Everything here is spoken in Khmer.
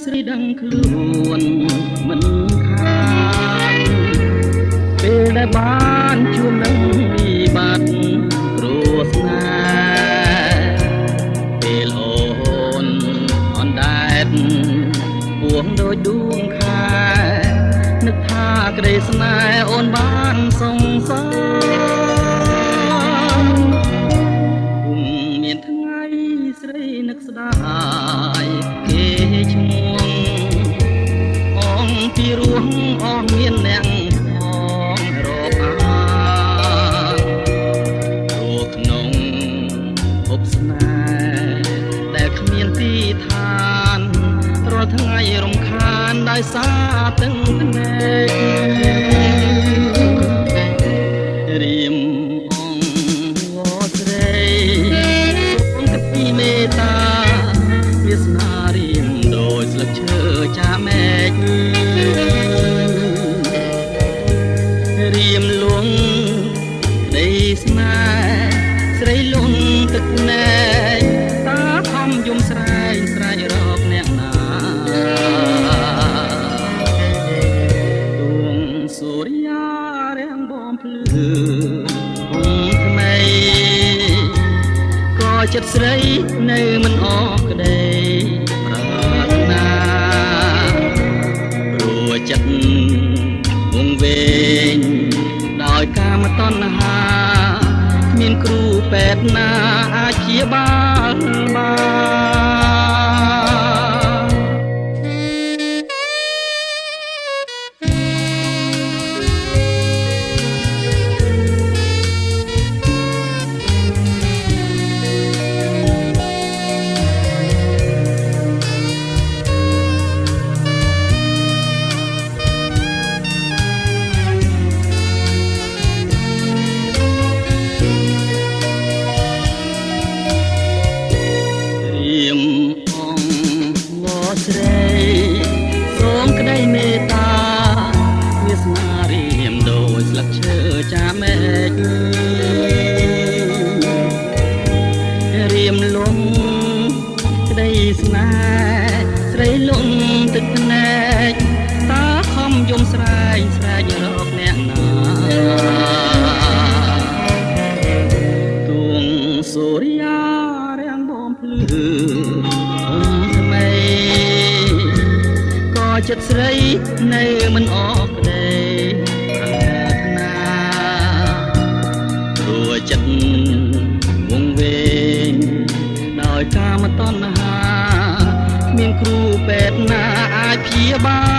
ស្រីដឹងខ្លួនមិនខានពេលដែលបានជួបនឹងវិបត្តិគ្រោះស្នេហ៍ពេលអូនអនដែតពួងដូចដួងខែនឹកថាក្តីស្នេហ៍អូនបានសងសឹកគុំមានថ្ងៃស្រីនឹកស្ដាយគេឈ្មោះអងពីរោះអងមានអ្នកផងរកអាព្រោះក្នុងភពស្នេហ៍ដែលគ្មានទីឋានរាល់ថ្ងៃរំខានដោយសារទាំងភ្នែករៀមអងវស្រីសូមគិតពីមេត្តាវាសនារៀមដោយស្លឹកឈើចាមែករៀមលងនៃស្នេហ៍ស្រីលងទឹកណែកតាខំយំស្រែកស្រែករកអ្នកណាដួងសូរិយារាំងបំភ្លឺហុំថ្មីក៏ចិត្តស្រីនៅមិនអស់ក្តីប្រាថ្នាព្រោះចិត្តវងវែងដោយកាមតណ្ហាគ្មានគ្រូពេទ្យណាអាចព្យាបាលបានស្រីសូមក្តីមេត្តាវាសនារៀមដូចស្លឹកឈើចាមែករៀមលងក្តីស្នេហ៍ស្រីលងទឹកភ្នែកតាខំយំស្រែកស្រែករកអ្នកណាទួងសូរិយារាំងបំភ្លឺចិត្តស្រីនៅមិនអស់ក្តីប្រាថ្នាព្រោះចិត្តវងវែងដោយកាមតណ្ហាគ្មានគ្រូពេទ្យណាអាចព្យាបាល